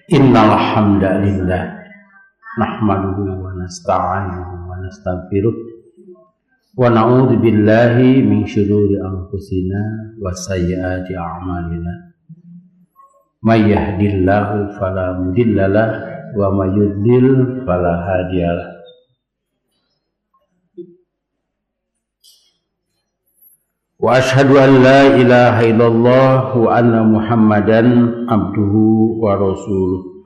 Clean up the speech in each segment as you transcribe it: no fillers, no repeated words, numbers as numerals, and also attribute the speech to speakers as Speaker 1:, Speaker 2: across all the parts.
Speaker 1: Innal hamdalillah nahmaduhu wa nasta'inuhu wa nastaghfiruh wa na'udzu billahi min shururi anfusina wa sayyiati a'malina. May yahdihillahu fala mudhillalah wa may yudlil fala hadiyalah. Wa ashhadu an la ilaha illallah wa anna Muhammadan abduhu wa rasuluh.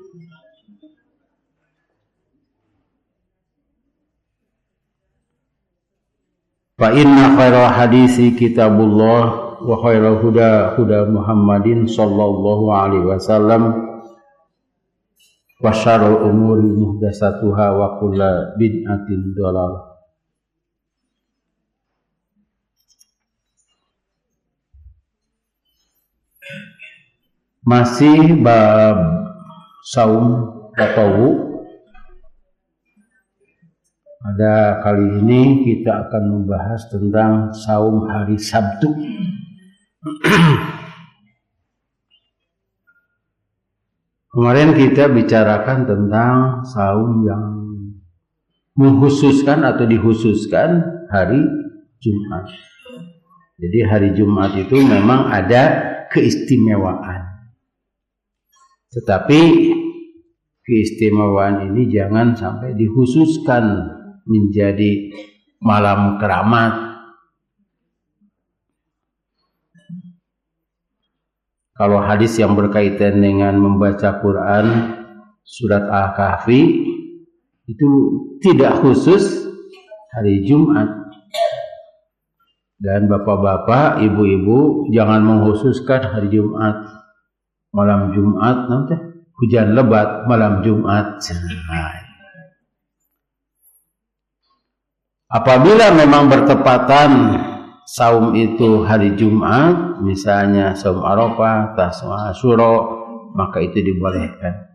Speaker 1: Fa inna khairal hadisi kitabullah wa khairal huda huda Muhammadin sallallahu alaihi wasallam wa syarrul umuri muhdatsatuha wa kullu bid'atin dhalalah. Masih bab saum tatawu. Pada kali ini kita akan membahas tentang saum hari Sabtu. Kemarin kita bicarakan tentang saum yang mengkhususkan atau dikhususkan hari Jumat. Jadi hari Jumat itu memang ada keistimewaan. Tetapi keistimewaan ini jangan sampai dikhususkan menjadi malam keramat. Kalau hadis yang berkaitan dengan membaca Quran surat Al-Kahfi itu tidak khusus hari Jumat. Dan bapak-bapak, ibu-ibu jangan mengkhususkan hari Jumat. Malam Jumat nanti hujan lebat malam Jumat. Apabila memang bertepatan saum itu hari Jumat, misalnya saum Arafah, Tas'a Asyura, maka itu dibolehkan.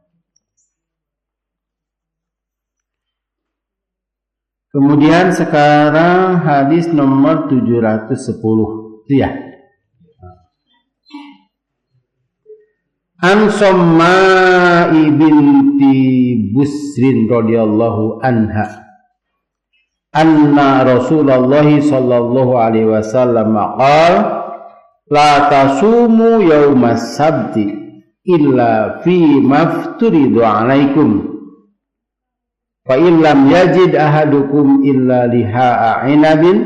Speaker 1: Kemudian sekarang hadis nomor 710 itu ya. An Somma'i binti Busrin radhiyallahu anha anna Rasulullah sallallahu alaihi wasallam qala la tasumu yaumas sabti illa fi mafturidu alaikum fa illam yajid ahadukum illa liha'a inabin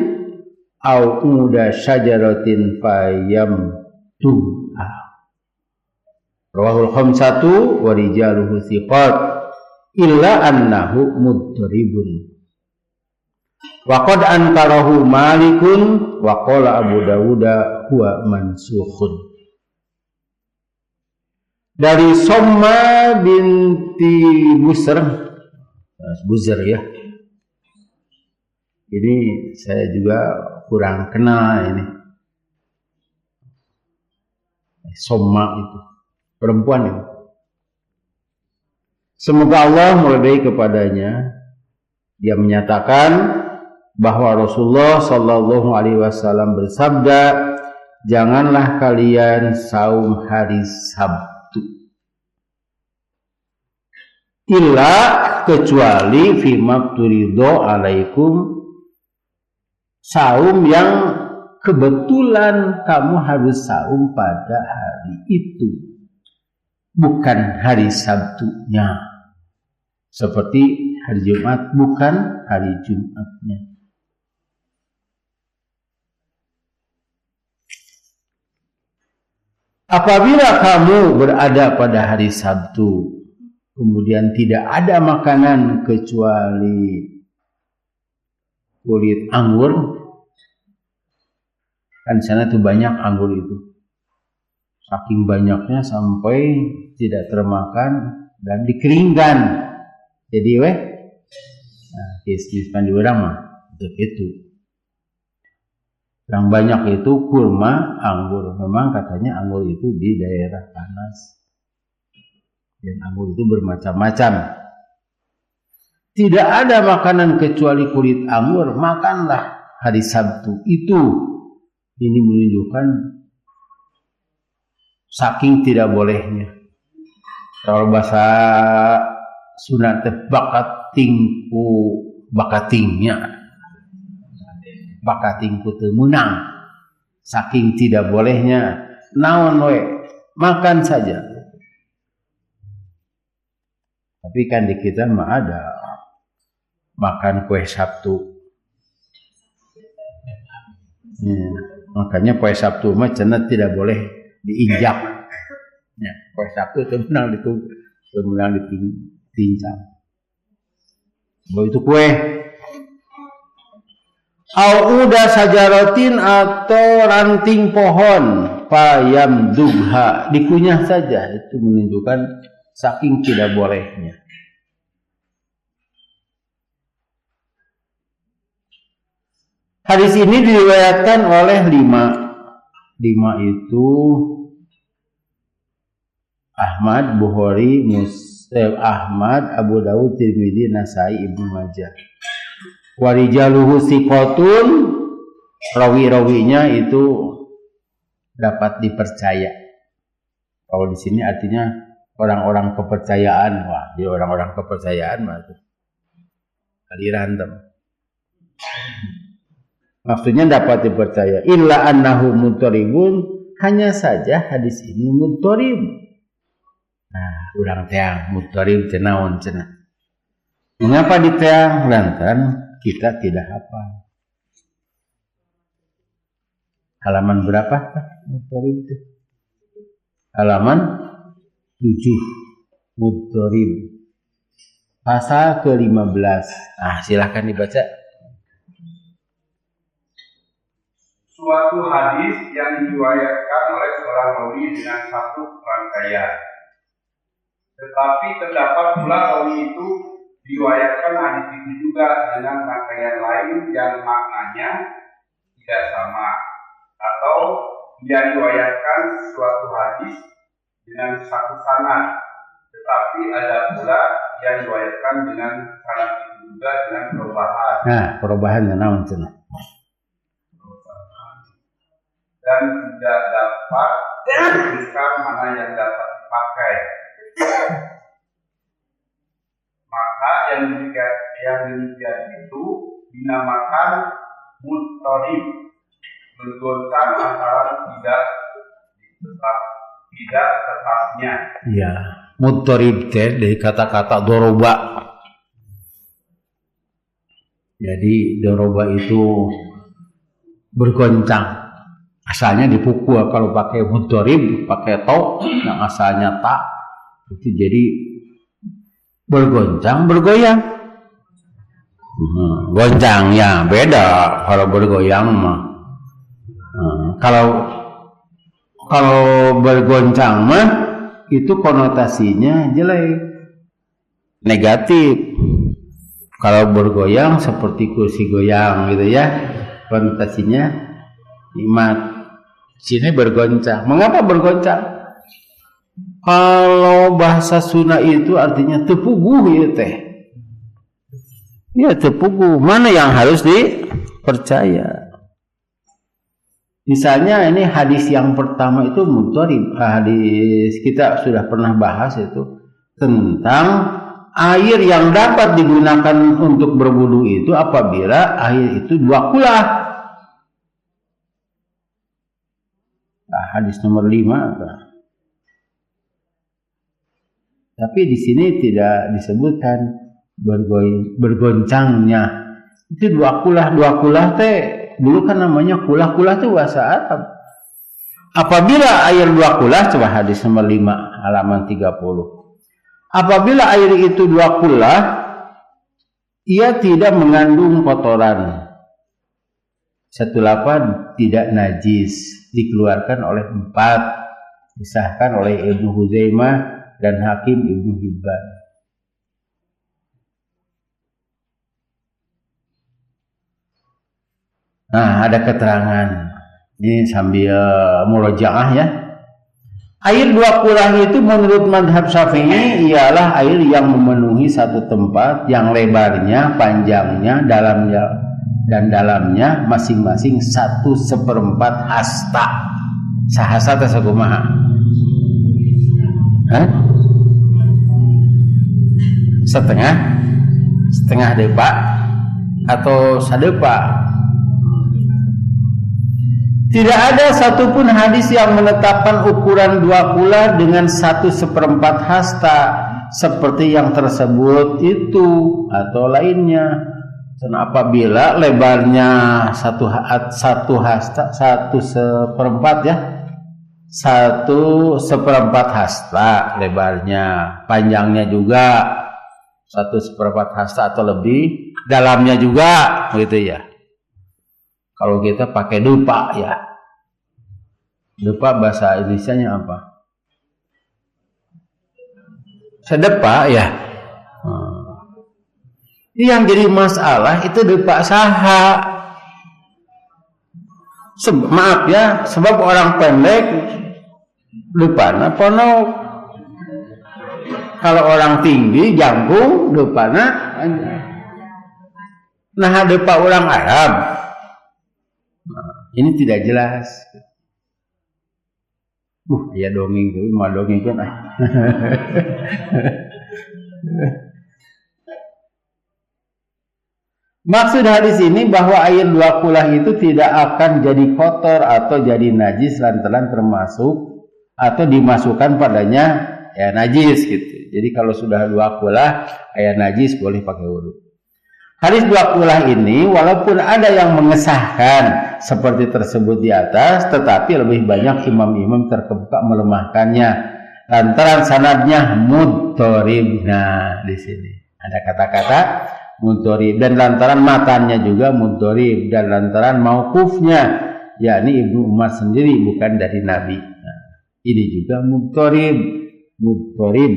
Speaker 1: aw uda syajaratin fayamtuha. Rawahul khamsatu wa rijaluhu thiqat illa annahu mudribun. Wa qad ankarahu Malikun wa qala Abu Dawud huwa mansukhun. Dari Somma binti Buzr ya. Ini saya juga kurang kenal ini. Somma itu perempuan itu. Semoga Allah meridai kepadanya. Dia menyatakan bahwa Rasulullah sallallahu alaihi wasallam bersabda, janganlah kalian saum hari Sabtu illa kecuali fi mafturido alaikum, saum yang kebetulan kamu harus saum pada hari itu, bukan hari Sabtunya. Seperti hari Jumat bukan hari Jumatnya. Apabila kamu berada pada hari Sabtu, kemudian tidak ada makanan kecuali kulit anggur, kan sana tuh banyak anggur itu. Saking banyaknya sampai tidak termakan dan dikeringkan. Jadi kismis di orang mah itu. Yang banyak itu kurma, anggur. Memang katanya anggur itu di daerah panas. Dan anggur itu bermacam-macam. Tidak ada makanan kecuali kulit anggur, makanlah hari Sabtu itu. Ini menunjukkan saking tidak bolehnya. Kalau bahasa Sunda teh bakatingku teu menang. Saking tidak bolehnya naon we makan saja. Tapi kan di kita mah ada makan kue Sabtu. Makanya kue Sabtu mah cenah tidak boleh diinjak. Ya, kue Sabtu itu menang ditincang. Bahwa itu kue. Au udah sajaratin atau ranting pohon payam dugha dikunyah saja, itu menunjukkan saking tidak bolehnya. Hadis ini diriwayatkan oleh 5 itu Ahmad, Bukhari, Muslim, Ahmad, Abu Dawud, Tirmidzi, Nasai, Ibnu Majah. Warijaluhu siqatun, rawi-rawinya itu dapat dipercaya. Kalau di sini artinya orang-orang kepercayaan. Wah, dia orang-orang kepercayaan berarti aliran. Maksudnya dapat dipercaya. Illa annahu muttaribun, hanya saja hadis ini muttarib. Nah, urang teang muttarib teh naon cenah. Mengapa diteang? Lantaran kita tidak hafal. Halaman berapa muttarib itu? Halaman 7 muttarib. Pasal ke-15. Silahkan dibaca.
Speaker 2: Suatu hadis yang diriwayatkan oleh seorang rawi dengan satu rangkaian. Tetapi terdapat pula rawi itu diriwayatkan hadis itu juga dengan rangkaian lain yang maknanya tidak sama, atau dia diriwayatkan suatu hadis dengan satu sanad, tetapi ada pula yang diriwayatkan dengan sanad itu juga dengan perubahan.
Speaker 1: Nah, perubahannya naon cenah?
Speaker 2: Dan tidak dapat disebutkan mana yang dapat dipakai. Maka yang demikian itu dinamakan muttarib, bergoncang antara tidak tetapnya.
Speaker 1: Ya, muttarib teh dari kata-kata doroba. Jadi doroba itu bergoncang. Asalnya dipukul, kalau pakai muttarib, pakai to, yang asalnya tak, itu jadi bergoncang, bergoyang. Goncang ya beda kalau bergoyang mah. Kalau bergoncang mah itu konotasinya jelek, negatif. Kalau bergoyang seperti kursi goyang gitu ya, konotasinya nikmat. Sini bergoncang. Mengapa bergoncang? Kalau bahasa Sunda itu artinya tepuguh ya teh. Ya tepuguh. Mana yang harus dipercaya? Misalnya ini hadis yang pertama itu muttarib. Hadis kita sudah pernah bahas itu tentang air yang dapat digunakan untuk berwudu itu apabila air itu 2 kulah. Hadis nomor 5 apa? Tapi di sini tidak disebutkan bergoncangnya. Itu 2 kulah teh dulu kan namanya kulah itu bahasa Arab. Apabila air 2 kulah, coba hadis nomor 5 halaman 30. Apabila air itu 2 kulah, ia tidak mengandung kotoran. 18 tidak najis, dikeluarkan oleh 4, disahkan oleh Ibnu Huzaimah dan Hakim Ibnu Hibban. Nah, ada keterangan ini sambil murojaah ya. Air 2 kulah itu menurut mazhab Syafi'i ialah air yang memenuhi satu tempat yang lebarnya, panjangnya, dalamnya masing-masing 1/4 hasta. Sahasta teh sakumaha? setengah depa atau sadepa. Tidak ada satupun hadis yang menetapkan ukuran 2 kula dengan 1/4 hasta seperti yang tersebut itu atau lainnya. Dan apabila lebarnya 1 hasta 1/4 ya, 1/4 hasta lebarnya, panjangnya juga 1/4 hasta atau lebih, dalamnya juga gitu ya. Kalau kita pakai dupa ya, dupa bahasa Indonesianya apa? Sedepa ya. Yang jadi masalah itu dupa saha. Maaf ya, sebab orang pendek dupana ponok. Kalau orang tinggi jangkung dupana. Nah dupa orang Arab. Ini tidak jelas. Ya dongeng tuh, mau dongeng kan? Maksud hadis ini bahwa air 2 kulah itu tidak akan jadi kotor atau jadi najis lantaran termasuk atau dimasukkan padanya ya najis gitu. Jadi kalau sudah 2 kulah air najis boleh pakai wudu. Hadis 2 kulah ini walaupun ada yang mengesahkan seperti tersebut di atas, tetapi lebih banyak imam-imam terkemuka melemahkannya lantaran sanadnya mudhorib. Nah, di sini ada kata-kata mudhorib dan lantaran matanya juga mudhorib dan lantaran mauqufnya yakni Ibnu Umar sendiri bukan dari Nabi. Nah, ini juga mudhorib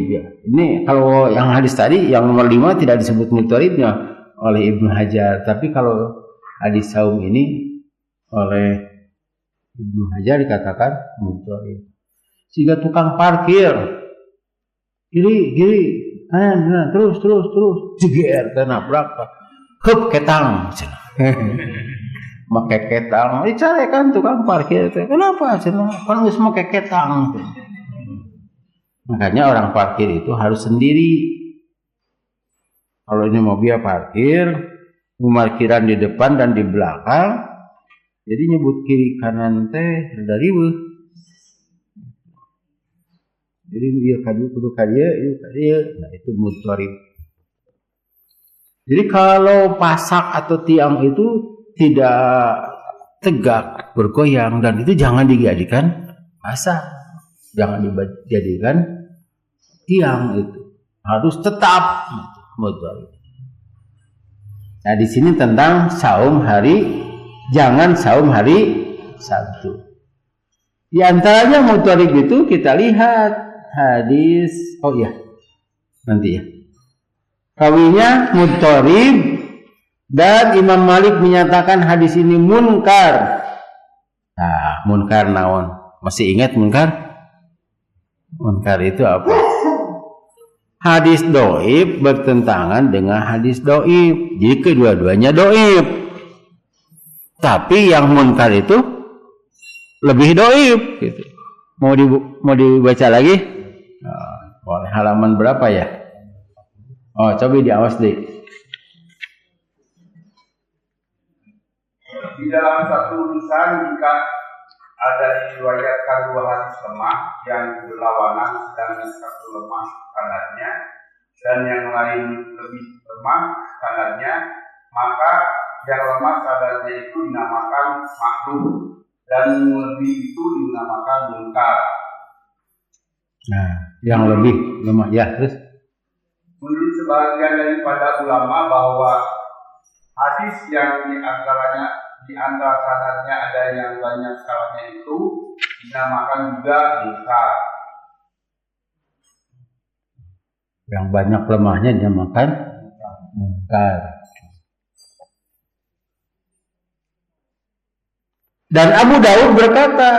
Speaker 1: ya. Ini kalau yang hadis tadi yang nomor 5 tidak disebut mudhoribnya oleh Ibnu Hajar, tapi kalau hadis saum ini oleh Ibnu Hajar dikatakan mudhorib. Sehingga tukang parkir kiri nah, terus jeger nabrak heup ketang make ketang dicarekan tukang parkir teh kenapa cenah kan geus make ketang. Makanya orang parkir itu harus sendiri. Kalau ini mobil parkir, parkiran di depan dan di belakang, jadi nyebut kiri kanan teh rada riweuh. Jadi dia kudu kadieu, nah itu mudhorib. Jadi kalau pasak atau tiang itu tidak tegak, bergoyang dan itu jangan dijadikan pasak, jangan dijadikan tiang itu, harus tetap mudhorib. Nah di sini tentang saum hari, jangan saum hari Sabtu. Di antaranya mudhorib itu kita lihat hadis, oh iya nanti ya. Rawinya mudhorib dan Imam Malik menyatakan hadis ini munkar. Nah, munkar naon? Masih ingat munkar? Munkar itu apa? Hadis doib bertentangan dengan hadis doib. Jadi kedua-duanya doib. Tapi yang munkar itu lebih doib. Gitu. Mau dibaca lagi? Boleh. Halaman berapa ya? Oh, coba diawas deh.
Speaker 2: Di dalam satu tulisan jika ada diriwayatkan 2 hadis lemah yang berlawanan dan satu lemah sanadnya dan yang lain lebih lemah sanadnya, maka yang lemah sanadnya itu dinamakan makruh dan lebih itu dinamakan munkar.
Speaker 1: Nah, yang lebih lemah ya terus.
Speaker 2: Menurut sebagian daripada ulama bahwa hadis yang di antara sanadnya ada yang banyak salahnya itu dinamakan juga munkar.
Speaker 1: Yang banyak lemahnya dinamakan munkar. Dan Abu Daud berkata,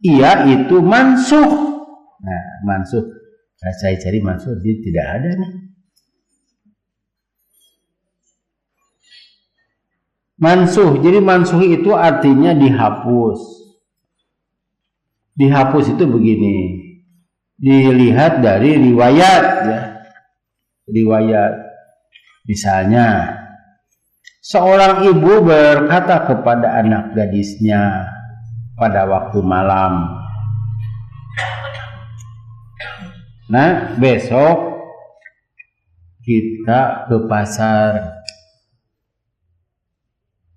Speaker 1: ia itu mansuh. Nah, mansuh. Saya cari mansuh, dia tidak ada nih. Mansuh, jadi mansuh itu artinya dihapus. Dihapus itu begini, dilihat dari riwayat ya. riwayat. Misalnya, seorang ibu berkata kepada anak gadisnya pada waktu malam, nah besok kita ke pasar.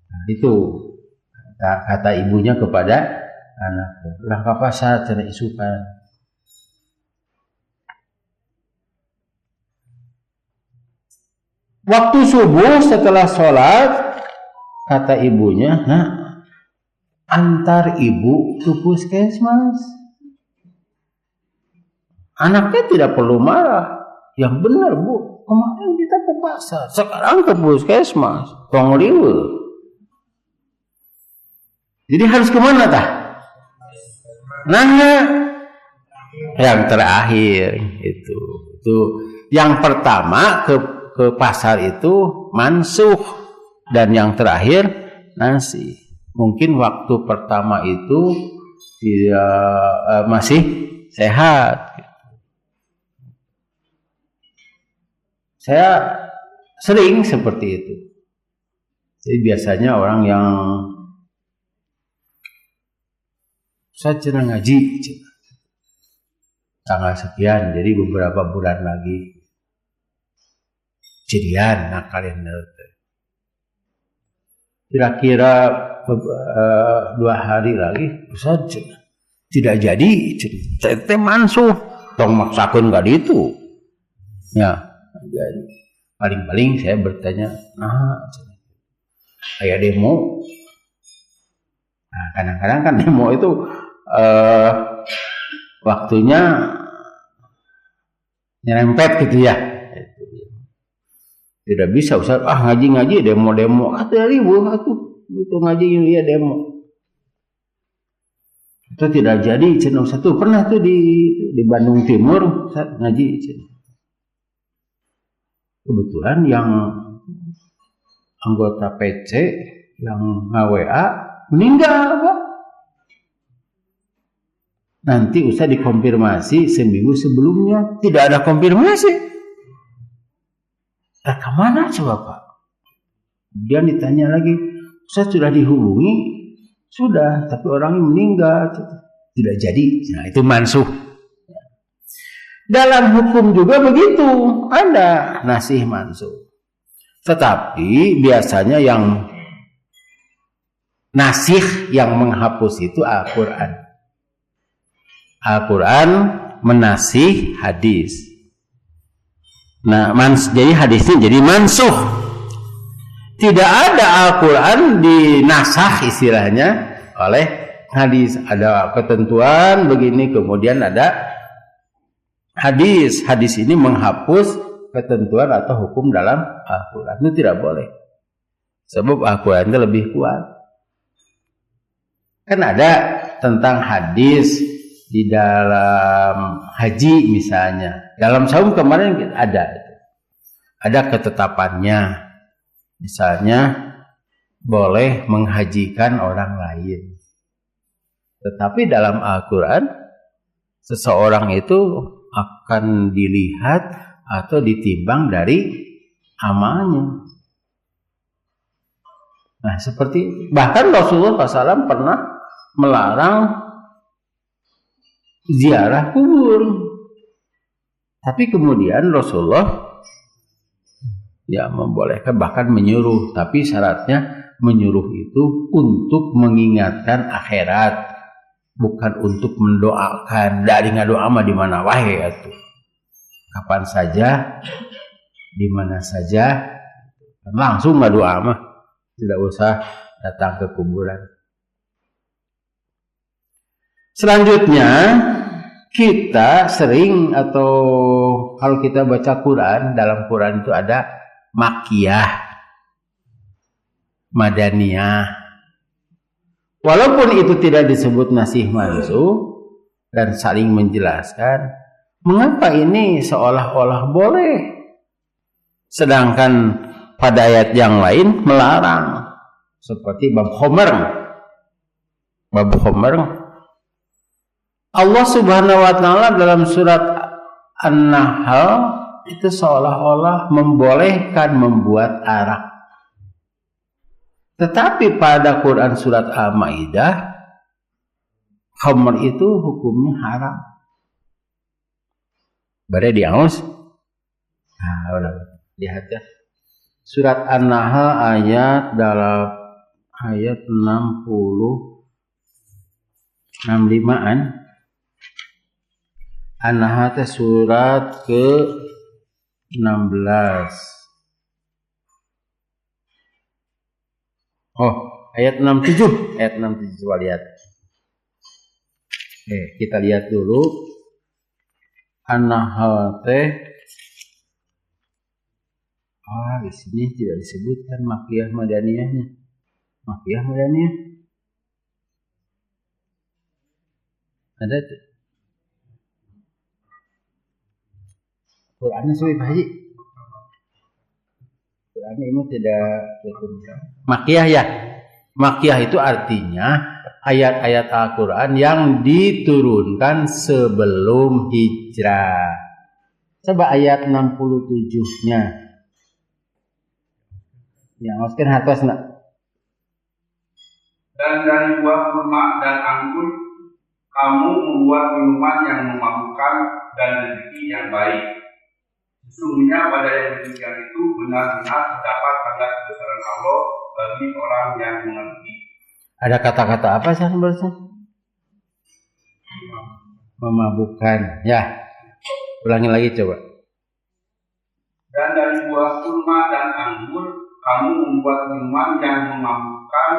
Speaker 1: Nah, itu kata ibunya kepada anaknya, lah ke pasar cari isukan. Waktu subuh setelah sholat, kata ibunya, nah, antar ibu ke puskesmas. Anaknya tidak perlu marah. Yang benar, Bu, kemarin kita ke pasar, sekarang ke puskesmas. Tong liwe. Jadi harus kemana tah? Nanya yang terakhir itu yang pertama ke pasar itu mansuh, dan yang terakhir nasi. Mungkin waktu pertama itu tidak masih sehat. Saya sering seperti itu. Jadi biasanya orang yang saya cenah ngaji tanggal sekian, jadi beberapa bulan lagi jadian, nah kalian kira-kira 2 hari lagi Ustaz tidak jadi, saya mansuh tong maksakeun ka ditu ya. Jadi paling-paling saya bertanya, nah aya demo. Nah kadang-kadang kan demo itu waktunya nyerempet gitu ya. Tidak bisa Ustaz, ngaji-ngaji demo-demo, ribu atuh itu ngaji ya demo. Itu tidak jadi cenah Ustaz tuh pernah tuh di Bandung Timur Ustaz ngaji cenah. Kebetulan yang anggota PC yang nge-WA meninggal, Pak. Nanti Ustaz dikonfirmasi seminggu sebelumnya, tidak ada konfirmasi. Nah, kemana coba Pak? Kemudian ditanya lagi, Ustaz sudah dihubungi? Sudah, tapi orangnya meninggal. Tidak jadi. Nah, itu mansuh. Dalam hukum juga begitu, ada nasih mansuh. Tetapi biasanya yang nasih yang menghapus itu Al-Quran. Al-Quran menasih hadis. Nah, jadi hadisnya jadi mansuh. Tidak ada Al-Quran dinasah istilahnya oleh hadis. Ada ketentuan begini, kemudian ada hadis. Hadis ini menghapus ketentuan atau hukum dalam Al-Quran. Itu tidak boleh. Sebab Al-Quran itu lebih kuat. Kan ada tentang hadis di dalam haji misalnya. Dalam saum kemarin ada ketetapannya. Misalnya boleh menghajikan orang lain. Tetapi dalam Al-Quran seseorang itu akan dilihat atau ditimbang dari amalnya. Nah seperti itu. Bahkan Rasulullah SAW pernah melarang ziarah kubur. Tapi kemudian Rasulullah ya membolehkan, bahkan menyuruh. Tapi syaratnya menyuruh itu untuk mengingatkan akhirat, bukan untuk mendoakan. Dari ngadoa mah di mana wae atuh. Kapan saja, di mana saja, langsung ngadoa mah. Tidak usah datang ke kuburan. Selanjutnya kita sering, atau kalau kita baca Quran, dalam Quran itu ada Makkiyah, Madaniyah. Walaupun itu tidak disebut nasih mansuh dan saling menjelaskan, mengapa ini seolah-olah boleh, sedangkan pada ayat yang lain melarang. Seperti bab khomer. Bab khomer, Allah Subhanahu wa taala dalam surat An-Nahl itu seolah-olah membolehkan membuat arak. Tetapi pada Quran surat Al-Maidah, khamr itu hukumnya haram. Badai diaus. Nah, udah lihat ya. Surat An-Nahl ayat 65-an. An-Nahl teh surat ke-16. Oh, ayat 67. Ayat 67 coba lihat. Kita lihat dulu. An-Nahl teh di sini tidak disebutkan Makkiyah Madaniyahnya. Makkiyah Madaniyah ada tuh. Qurannya suwi Pak Haji. Quran ini tidak Makkiyah ya. Makkiyah itu artinya ayat-ayat Al-Quran yang diturunkan sebelum hijrah. Coba ayat 67-nya. Yang maksudnya hartos nak.
Speaker 2: Dan dari buah kurma dan anggur kamu membuat minuman yang memabukkan dan rezeki yang baik. Sesungguhnya pada yang demikian itu benar-benar terdapat tanda kebesaran Allah bagi orang yang mengerti.
Speaker 1: Ada kata-kata apa sih barusan? Memabukkan. Ya. Ulangi lagi coba.
Speaker 2: Dan dari buah kurma dan anggur kamu membuat minuman yang memabukkan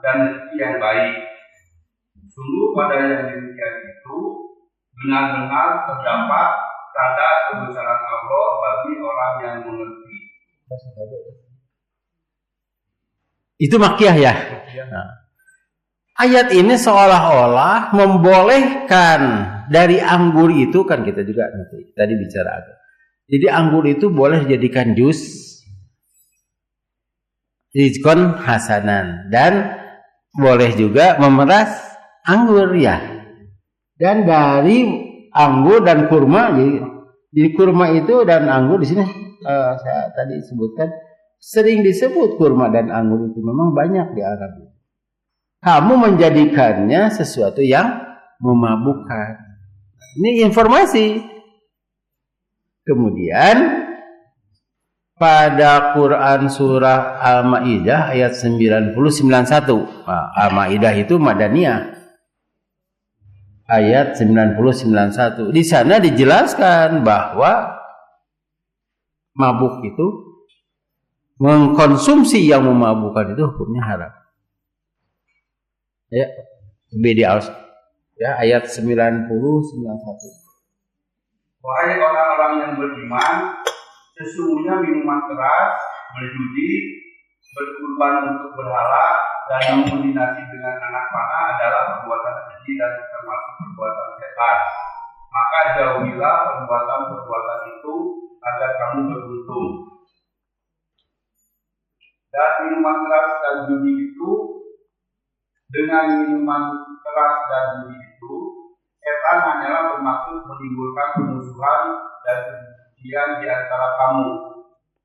Speaker 2: dan rezeki yang baik. Sungguh pada yang demikian itu benar-benar terdapat tanda kebesaran Allah bagi orang yang mengerti.
Speaker 1: Itu Makkiyah ya. Nah. Ayat ini seolah-olah membolehkan dari anggur itu, kan kita juga nanti tadi bicara. Jadi anggur itu boleh dijadikan jus. Rizqan hasanan, dan boleh juga memeras anggur ya. Dan dari anggur dan kurma, jadi kurma itu dan anggur di sini saya tadi sebutkan sering disebut kurma dan anggur itu memang banyak di Arab. Kamu menjadikannya sesuatu yang memabukkan. Ini informasi. Kemudian pada Quran surah Al-Maidah ayat 90-91. Al-Maidah itu Madaniyah. Ayat 90-91. Di sana dijelaskan bahwa mabuk itu, mengkonsumsi yang memabukkan itu hukumnya haram. Ya, beda ya, ayat 90-91.
Speaker 2: Wahai orang-orang yang beriman, sesungguhnya minuman keras, berjudi, berkurban untuk berhala, dan mengombinasi dengan anak panah adalah perbuatan keji dan termasuk perbuatan setan. Maka jauhilah perbuatan itu agar kamu beruntung. Dan minuman keras dan judi itu, dengan minuman keras dan judi itu, setan hanyalah bermaksud menimbulkan permusuhan dan kebencian di antara kamu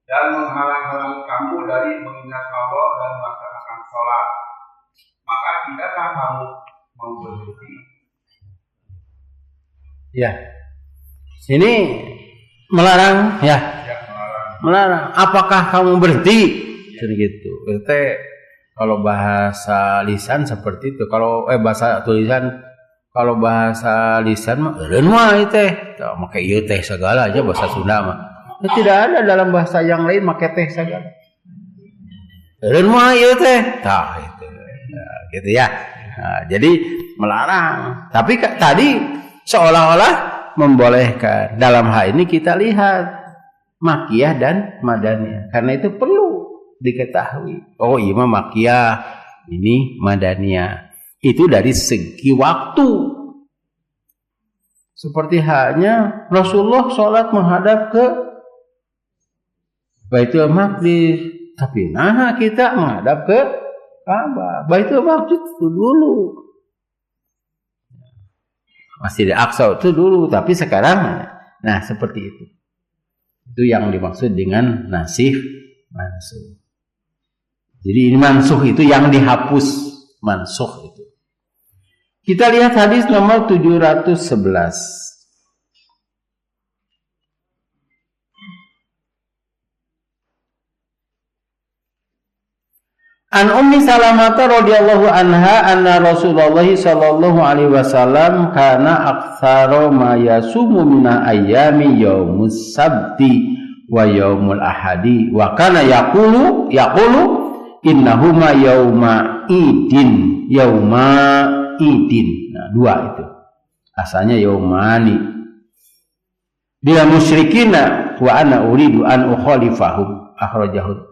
Speaker 2: dan menghalang-halangi kamu dari mengingat Allah dan melaksanakan sholat. Maka tidakkah kamu mau berhenti?
Speaker 1: Ya, ini melarang ya. Melarang. Apakah kamu berhenti? Gitu. Itu kalau bahasa lisan seperti itu. Kalau bahasa tulisan, kalau bahasa lisan mah eureun mah teh. Make ieu teh segala aja bahasa Sunda mah. Tidak ada dalam bahasa yang lain make teh segala. Eureun mah ieu teh. Tah itu. Nah, gitu ya. Nah, jadi melarang. Tapi tadi seolah-olah membolehkan. Dalam hal ini kita lihat Makkiyah dan Madaniyah. Karena itu perlu diketahui. Oh iya mah Makkiyah, ini Madaniyah. Itu dari segi waktu. Seperti halnya Rasulullah sholat menghadap ke Baitul Maqdis. Tapi nah kita menghadap ke Ka'bah. Baitul Maqdis itu dulu. Masjid Al-Aqsa itu dulu. Tapi sekarang, nah seperti itu. Itu yang dimaksud dengan nasikh mansukh. Jadi ini mansukh itu yang dihapus, mansukh itu. Kita lihat hadis nomor 711. An Ummi Salamah radhiyallahu anha anna Rasulullah sallallahu alaihi wasallam kana aktsara ma yasumu min ayyami yaumus sabti wa yaumul ahadi wa kana yaqulu innahuma yauma idin. Nah, dua itu asalnya yaumani bila musyrikina wa ana uridu an ukhalifahum akhrajahu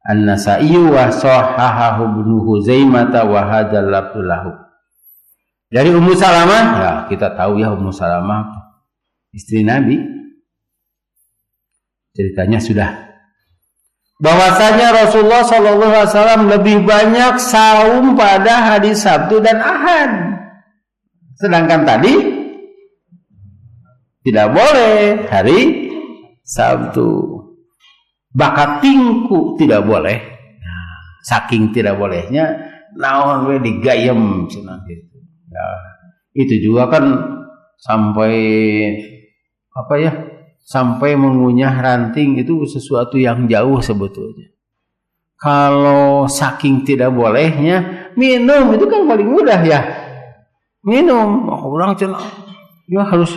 Speaker 1: An-Nasa'i wa sahahahu Ibnu Huzaimah wa hadzal lafdhu lahu. Dari Ummu Salamah, ya kita tahu ya Ummu Salamah istri Nabi. Ceritanya sudah. Bahwasanya Rasulullah sallallahu alaihi wasallam lebih banyak saum pada hari Sabtu dan Ahad. Sedangkan tadi tidak boleh hari Sabtu. Bakat tingku tidak boleh. Nah, saking tidak bolehnya naon we digayem cenah gitu. Ya, itu juga kan sampai mengunyah ranting itu sesuatu yang jauh sebetulnya. Kalau saking tidak bolehnya minum itu kan paling mudah ya. Minum orang cenah ya harus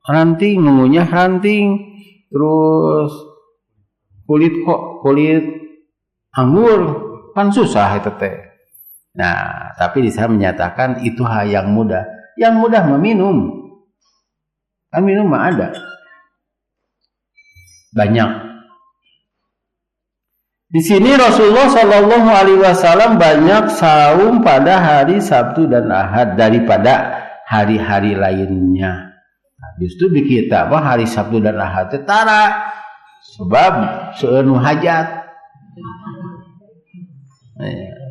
Speaker 1: ranting, mengunyah ranting. Terus kulit anggur kan susah itu teh. Nah, tapi di sana menyatakan itu hal yang mudah. Yang mudah meminum. Kan minum mah ada. Banyak. Di sini Rasulullah Shallallahu alaihi wasallam banyak saum pada hari Sabtu dan Ahad daripada hari-hari lainnya. Justru di kita hari Sabtu dan Ahad tetara sebab seueur hajat.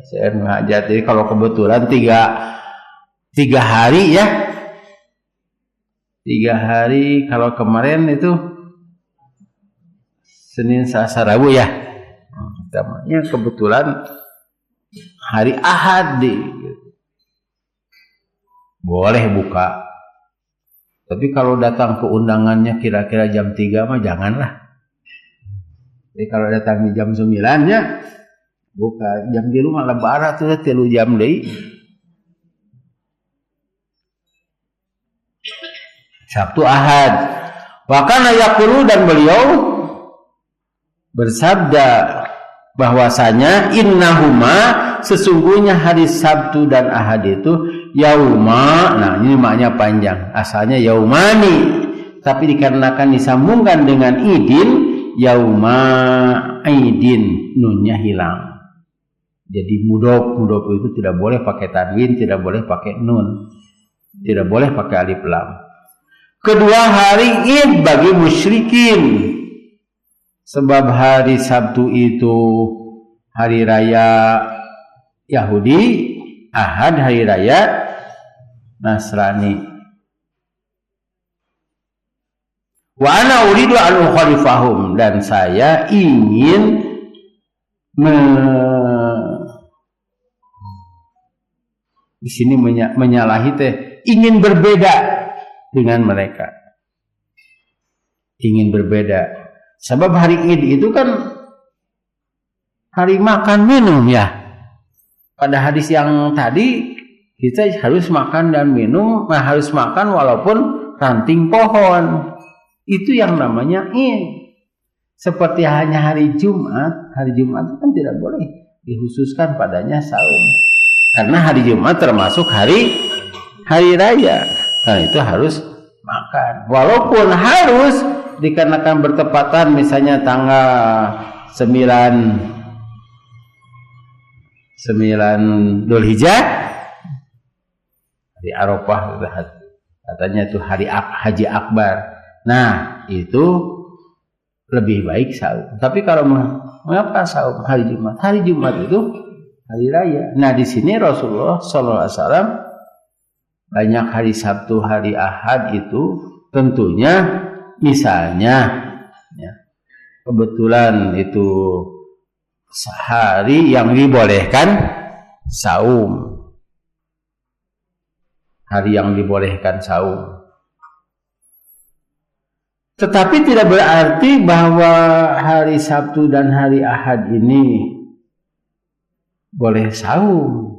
Speaker 1: Seueur hajat. Jadi kalau kebetulan tiga hari ya. 3 hari kalau kemarin itu Senin, Selasa, Rabu ya. Namanya kebetulan hari Ahad boleh buka. Tapi kalau datang ke undangannya kira-kira jam 3 mah janganlah. Jadi kalau datang di jam 9-nya buka jam di rumah lebaran tuh 3 jam deui. Sabtu Ahad. Wa kana yaqulu dan beliau bersabda bahwasanya innahuma sesungguhnya hari Sabtu dan Ahad itu yauma, nah ini maknanya panjang, asalnya yaumani, tapi dikarenakan disambungkan dengan idin, yauma idin, nunnya hilang. Jadi mudhof itu tidak boleh pakai tanwin, tidak boleh pakai nun, tidak boleh pakai alif lam. Kedua hari Id bagi musyrikin, sebab hari Sabtu itu hari raya Yahudi, Ahad hari raya Nasrani. Wa ana uridu an ukhalifahum, dan saya ingin di sini menyalahi teh, ingin berbeda dengan mereka. Ingin berbeda. Sebab hari Id itu kan hari makan minum ya. Pada hadis yang tadi kita harus makan dan minum, harus makan walaupun ranting pohon. Itu yang namanya Id. Seperti hanya hari Jumat itu kan tidak boleh dikhususkan padanya saum. Karena hari Jumat termasuk hari raya. Nah, itu harus makan. Walaupun harus dikarenakan bertepatan misalnya tanggal 9 Dzulhijjah, hari Arafah katanya itu hari Haji Akbar. Nah, itu lebih baik saum. Tapi kalau mengapa saum hari Jumat? Hari Jumat itu hari raya. Nah, di sini Rasulullah SAW banyak hari Sabtu, hari Ahad itu tentunya misalnya ya, kebetulan itu hari yang dibolehkan saum, hari yang dibolehkan saum. Tetapi tidak berarti bahwa hari Sabtu dan hari Ahad ini boleh saum.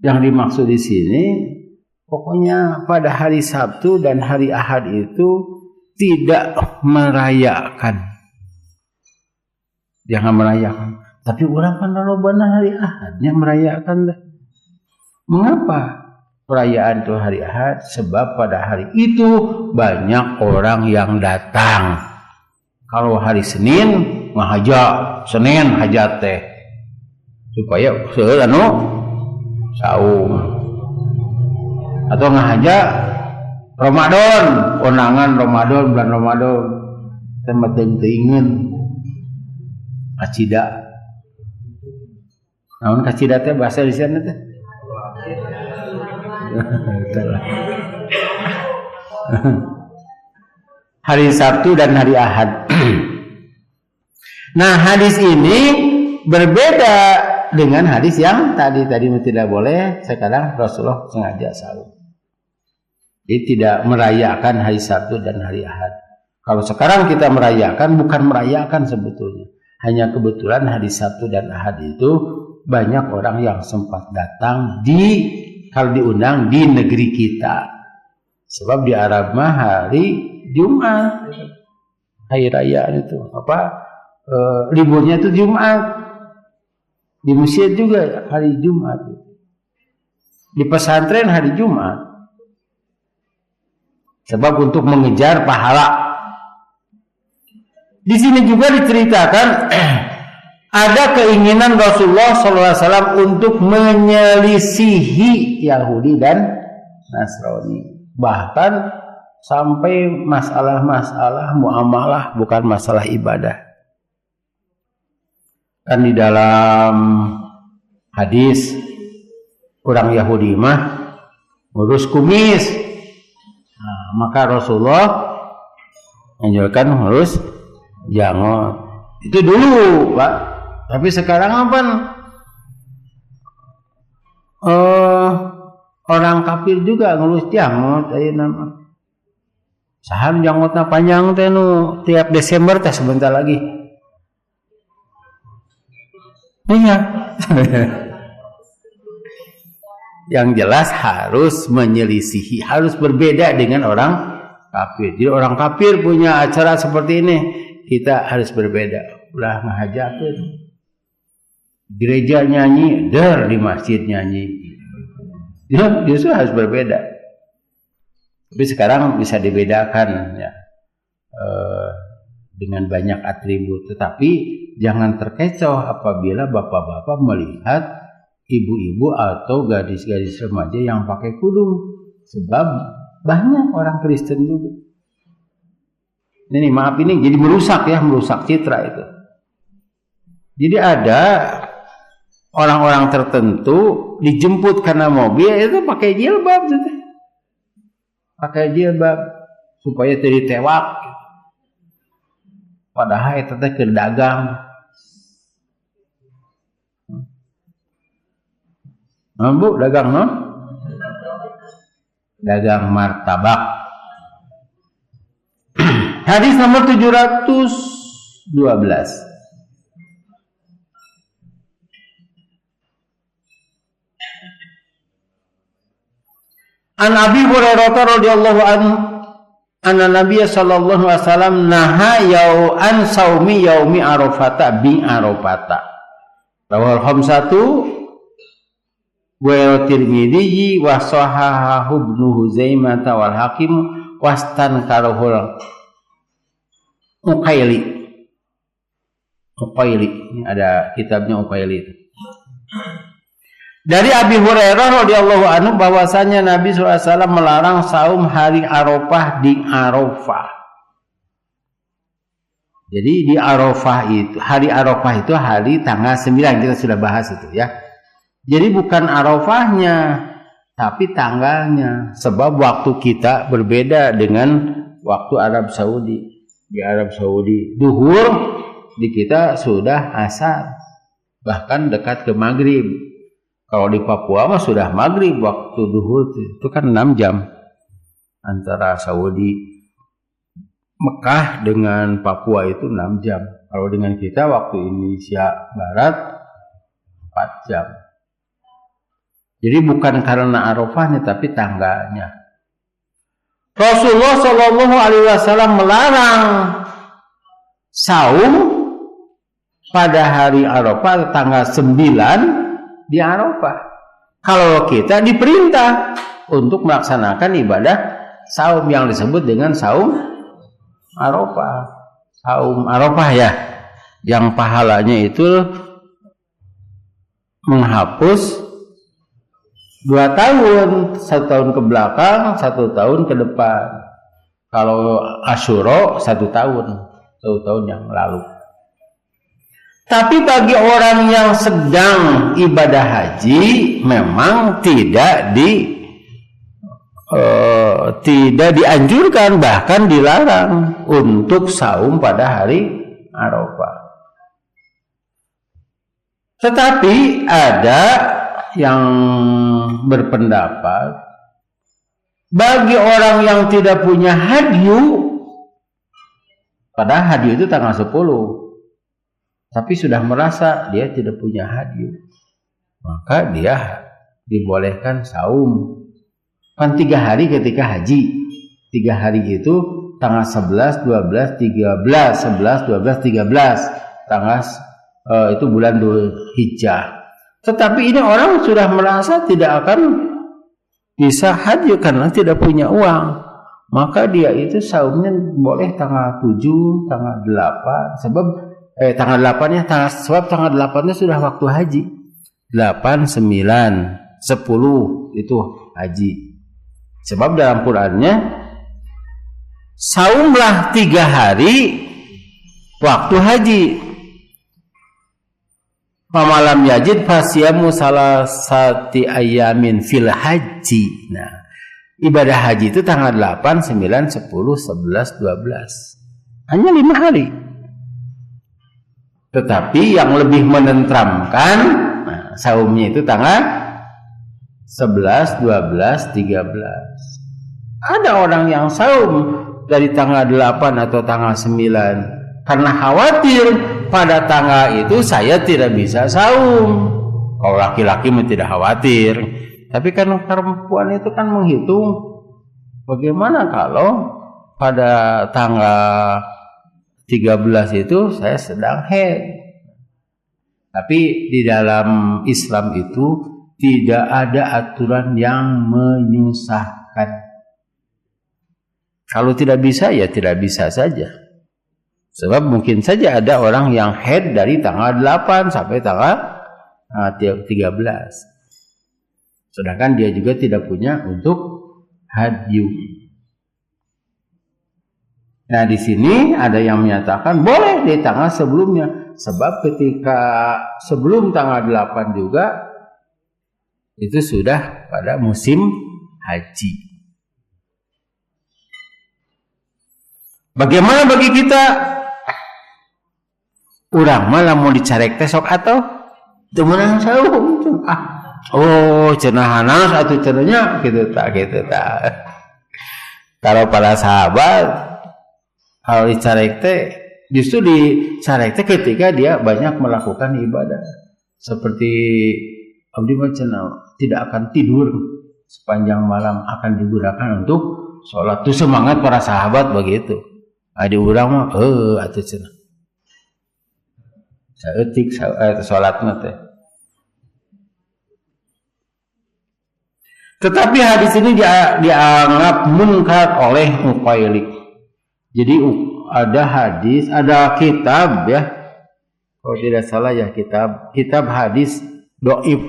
Speaker 1: Yang dimaksud di sini, pokoknya pada hari Sabtu dan hari Ahad itu tidak merayakan. Jangan merayakan. Tapi orang kan lolobana hari Ahadnya merayakan. Mengapa? Perayaan itu hari Ahad, sebab pada hari itu banyak orang yang datang. Kalau hari Senin ngahajat, Senin hajat teh supaya seueur anu saum. Atau ngahajat Ramadan, konangan Ramadan, bulan Ramadan tempat teuingeun kacida. Naon kacida teh bahasa di sana teh? Hari Sabtu dan hari Ahad. Nah, hadis ini berbeda dengan hadis yang tadi tidak boleh, sekarang Rasulullah sengaja saum. Jadi tidak merayakan hari Sabtu dan hari Ahad. Kalau sekarang kita merayakan, bukan merayakan sebetulnya. Hanya kebetulan hari Sabtu dan Ahad itu banyak orang yang sempat datang kalau diundang di negeri kita. Sebab di Arab mah hari Jumat, hari raya itu liburnya itu Jumat. Di Mesir juga hari Jumat. Di pesantren hari Jumat. Sebab untuk mengejar pahala. Di sini juga diceritakan ada keinginan Rasulullah SAW untuk menyelisihi Yahudi dan Nasrani. Bahkan sampai masalah-masalah muamalah, bukan masalah ibadah. Kan di dalam hadis orang Yahudi mah ngurus kumis. Nah, maka Rasulullah menunjukkan ngurus janggut. Itu dulu, Pak. Tapi sekarang apa? Orang kafir juga ngurus janggut, nama. Sahan janggutna panjang teh nu tiap Desember teh sebentar lagi. Iya. Yang jelas harus menyelisihi, harus berbeda dengan orang kafir. Jadi orang kafir punya acara seperti ini, kita harus berbeda. Ulah ngahajakeun. Gereja nyanyi, di masjid nyanyi. Ya, justru harus berbeda. Tapi sekarang bisa dibedakan ya, dengan banyak atribut. Tetapi jangan terkecoh apabila bapak-bapak melihat ibu-ibu atau gadis-gadis remaja yang pakai kudung. Sebab banyak orang Kristen juga. Ini maaf, ini jadi merusak citra itu. Jadi ada orang-orang tertentu dijemput karena mobil itu pakai jilbab gitu. Pakai jilbab supaya tidak ditewak. Padahal itu teh keur dagang. Bu, dagang no? Dagang martabak. Hadis nomor 712. An Abi Hurairah radhiyallahu anhu anna Nabiy sallallahu alaihi wasallam naha an saumi yaumi Arafata bi Arafata. Rawal khamsatu wa Tirmidzi wa sahahahu Ibnu Huzaimah wal Hakim wastankarahul Uqaili. Ini ada kitabnya Uqaili. Dari Abi Hurairah radhiyallahu anhu bahwasanya Nabi SAW melarang saum hari Arafah di Arafah. Jadi di Arafah itu, hari Arafah itu hari tanggal 9, kita sudah bahas itu ya. Jadi bukan Arafahnya, tapi tanggalnya. Sebab waktu kita berbeda dengan waktu Arab Saudi. Di Arab Saudi duhur, di kita sudah asar, bahkan dekat ke maghrib. Kalau di Papua mah sudah maghrib waktu duhur, itu kan 6 jam antara Saudi. Mekah dengan Papua itu 6 jam. Kalau dengan kita waktu Indonesia Barat 4 jam. Jadi bukan karena Arafahnya tapi tanggalnya. Rasulullah Shallallahu Alaihi Wasallam melarang saum pada hari Arafah tanggal 9 di Arafah. Kalau kita diperintah untuk melaksanakan ibadah saum yang disebut dengan saum Arafah. Saum Arafah ya, yang pahalanya itu menghapus 2 tahun, 1 tahun ke belakang, 1 tahun ke depan. Kalau Asyura 1 tahun, 1 tahun yang lalu. Tapi bagi orang yang sedang ibadah haji memang tidak dianjurkan, bahkan dilarang untuk saum pada hari Arafah. Tetapi ada yang berpendapat bagi orang yang tidak punya hadyu, padahal hadyu itu tanggal 10, tapi sudah merasa dia tidak punya hadyu, maka dia dibolehkan saum. Kan 3 hari ketika haji, 3 hari itu tanggal 11, 12, 13, 11, 12, 13 tanggal itu bulan Dzulhijjah. Tetapi ini orang sudah merasa tidak akan bisa haji karena tidak punya uang, maka dia itu saumnya boleh tanggal 7, tanggal 8, sebab tanggal 8-nya sebab tanggal 8-nya sudah waktu haji. 8, 9, 10 itu haji. Sebab dalam Qur'annya saumlah 3 hari waktu haji. Pamalam yajid fasyamu salasati ayamin fil haji. Nah, ibadah haji itu tanggal 8, 9, 10, 11, 12. Hanya 5 hari. Tetapi yang lebih menenteramkan, nah, saumnya itu tanggal 11, 12, 13. Ada orang yang saum dari tanggal 8 atau tanggal 9 karena khawatir pada tanggal itu saya tidak bisa saum. Kalau laki-laki tidak khawatir, tapi kan perempuan itu kan menghitung bagaimana kalau pada tanggal 13 itu saya sedang haid. Tapi di dalam Islam itu tidak ada aturan yang menyusahkan. Kalau tidak bisa ya tidak bisa saja. Sebab mungkin saja ada orang yang haid dari tanggal 8 sampai tanggal 13. Sedangkan dia juga tidak punya untuk hadyu. Nah, di sini ada yang menyatakan boleh di tanggal sebelumnya. Sebab ketika sebelum tanggal 8 juga itu sudah pada musim haji. Bagaimana bagi kita? Urang malah mau dicarek tesok atau temenang saum. Oh, cenah hanas atuh cenahnya gitu tak. Kalau para sahabat kalau dicarek teh justru dicarek teh ketika dia banyak melakukan ibadah. Seperti abdi cenah tidak akan tidur sepanjang malam, akan digunakan untuk sholat. Itu semangat para sahabat begitu. Adi urang mah atuh cenah. Saeutik sholatna teh. Tetapi hadis ini dianggap munkar oleh Uqayli. Jadi ada hadis, ada kitab ya. Kalau tidak salah ya kitab hadis dhaif.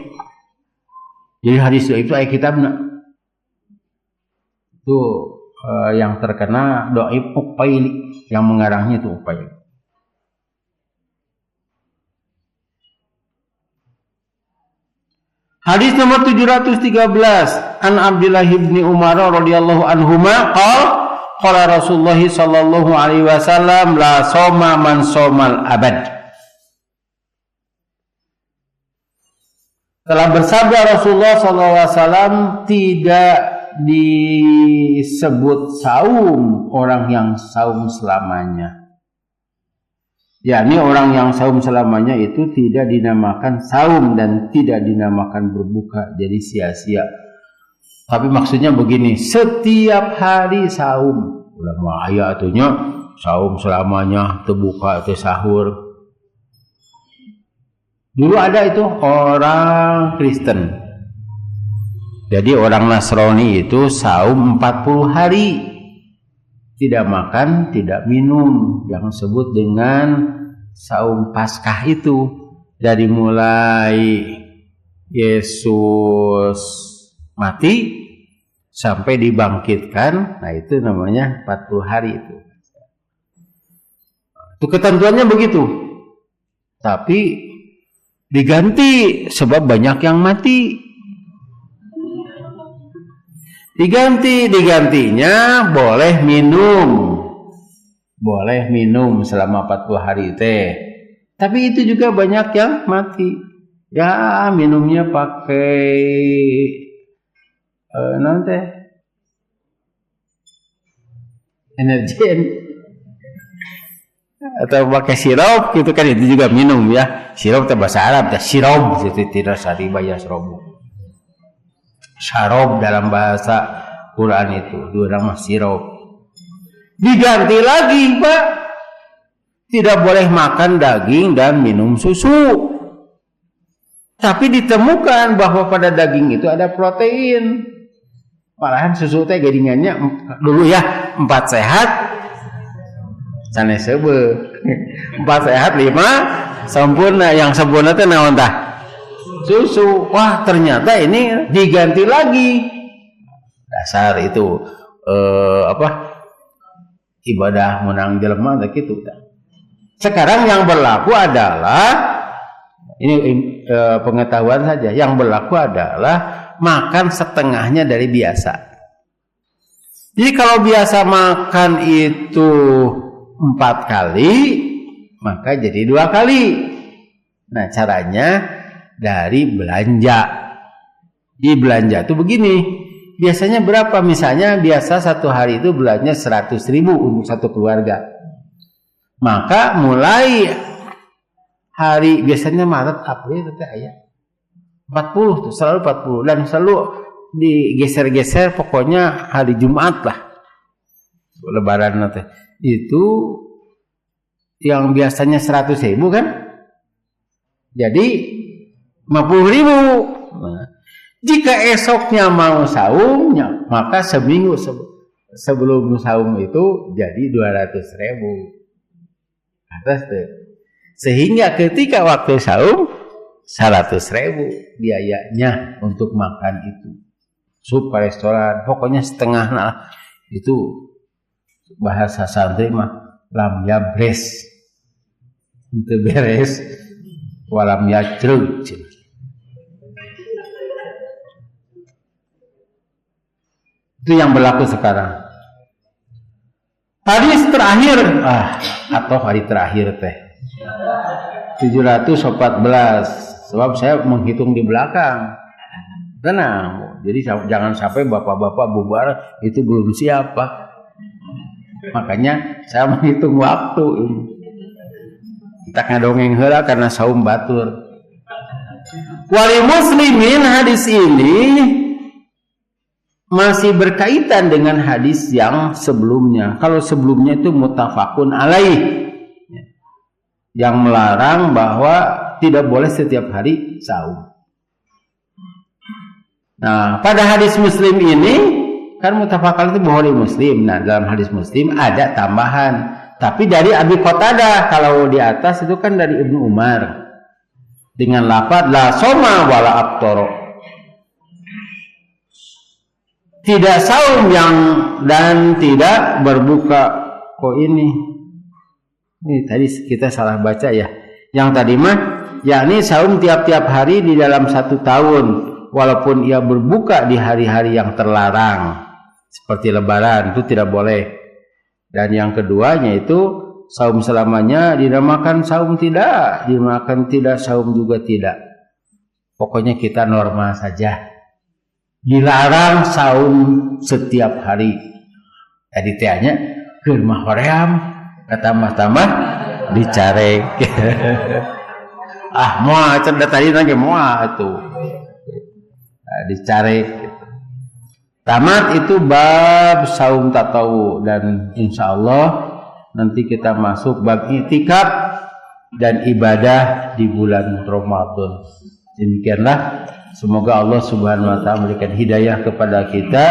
Speaker 1: Jadi hadis dhaif itu kitabna. Itu yang terkena dhaif Uqayli, yang mengarangnya itu Uqayli. Hadis nomor 713 an Abdullah bin Umar radhiyallahu anhuma qala Rasulullah sallallahu alaihi wasallam la soma man somal abad. Telah bersabda Rasulullah sallallahu alaihi wasallam, tidak disebut saum orang yang saum selamanya. Yakni orang yang saum selamanya itu tidak dinamakan saum dan tidak dinamakan berbuka, jadi sia-sia. Tapi maksudnya begini, setiap hari saum. Ulah mah aya atunya saum selamanya, terbuka atau sahur. Dulu ada itu orang Kristen. Jadi orang Nasrani itu saum 40 hari. Tidak makan, tidak minum. Yang disebut dengan saum Paskah itu. Dari mulai Yesus mati sampai dibangkitkan. Nah itu namanya 40 hari itu. Itu ketentuannya begitu. Tapi diganti sebab banyak yang mati. Digantinya boleh minum selama 40 hari teh. Tapi itu juga banyak yang mati. Ya minumnya pakai nanti energi atau pakai sirup gitu kan, itu juga minum ya. Sirup itu bahasa Arab, sirup itu tidak sariba ya sirup. Syarab dalam bahasa Quran itu dua nama sirup. Diganti lagi Pak, tidak boleh makan daging dan minum susu. Tapi ditemukan bahwa pada daging itu ada protein. Malahan susu teh gadingannya dulu ya 4 sehat sanes sebe 4 sehat 5 sempurna. Yang sempurna teh naon tah? Susu. Wah ternyata ini diganti lagi. Dasar itu ibadah menang jelema gitu. Sekarang yang berlaku adalah ini pengetahuan saja. Yang berlaku adalah makan setengahnya dari biasa. Jadi kalau biasa makan itu 4 kali, maka jadi 2 kali. Nah caranya dari belanja. Di belanja itu begini, biasanya berapa? Misalnya biasa satu hari itu belanja 100.000 untuk satu keluarga. Maka mulai hari biasanya Maret, April itu ya 40 tuh, selalu 40 dan selalu digeser-geser, pokoknya hari Jumat lah. Lebaran nanti. Itu yang biasanya 100.000 kan? Jadi 50.000. Nah, jika esoknya mau saumnya, maka seminggu sebelum saum itu jadi 200.000 atas deh. Sehingga ketika waktu saum 100.000 biayanya untuk makan itu. Sup restoran, pokoknya setengah lah. Itu bahasa santri mah lam yabres, itu beres. Walam yajrud. Itu yang berlaku sekarang. Hadis terakhir atau hari terakhir teh 714. Sebab saya menghitung di belakang. Tenang. Jadi jangan sampai bapak-bapak bubar itu belum siapa. Makanya saya menghitung waktu ini. Tak ngadongeng heula karena saum batur. Wali muslimin, hadis ini masih berkaitan dengan hadis yang sebelumnya. Kalau sebelumnya itu muttafaqun alaih, yang melarang bahwa tidak boleh setiap hari saum. Nah, pada hadis Muslim ini kan muttafaqun itu Bukhari Muslim. Nah, dalam hadis Muslim ada tambahan. Tapi dari Abi Qatadah, kalau di atas itu kan dari Ibnu Umar dengan lafaz la soma wala aftara. Tidak saum dan tidak berbuka. Kok ini tadi kita salah baca ya. Yang tadi mah yakni saum tiap-tiap hari di dalam 1 tahun. walaupun ia berbuka di hari-hari yang terlarang seperti lebaran itu tidak boleh. Dan yang keduanya itu saum selamanya dinamakan saum tidak, dinamakan tidak saum juga tidak. Pokoknya kita normal saja. Dilarang saum setiap hari. Jadi tanya keur mah hoream kata mah dicarek. Moal cenah tadi nage moal atuh. Dicarek. Tamat itu bab saum tatawu dan insyaallah nanti kita masuk bab i'tikaf dan ibadah di bulan Ramadan. Demikianlah, semoga Allah Subhanahu wa taala memberikan hidayah kepada kita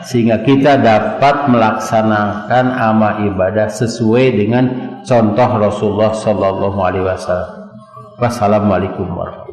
Speaker 1: sehingga kita dapat melaksanakan amal ibadah sesuai dengan contoh Rasulullah sallallahu alaihi wasallam. Wassalamualaikum warahmatullahi wabarakatuh.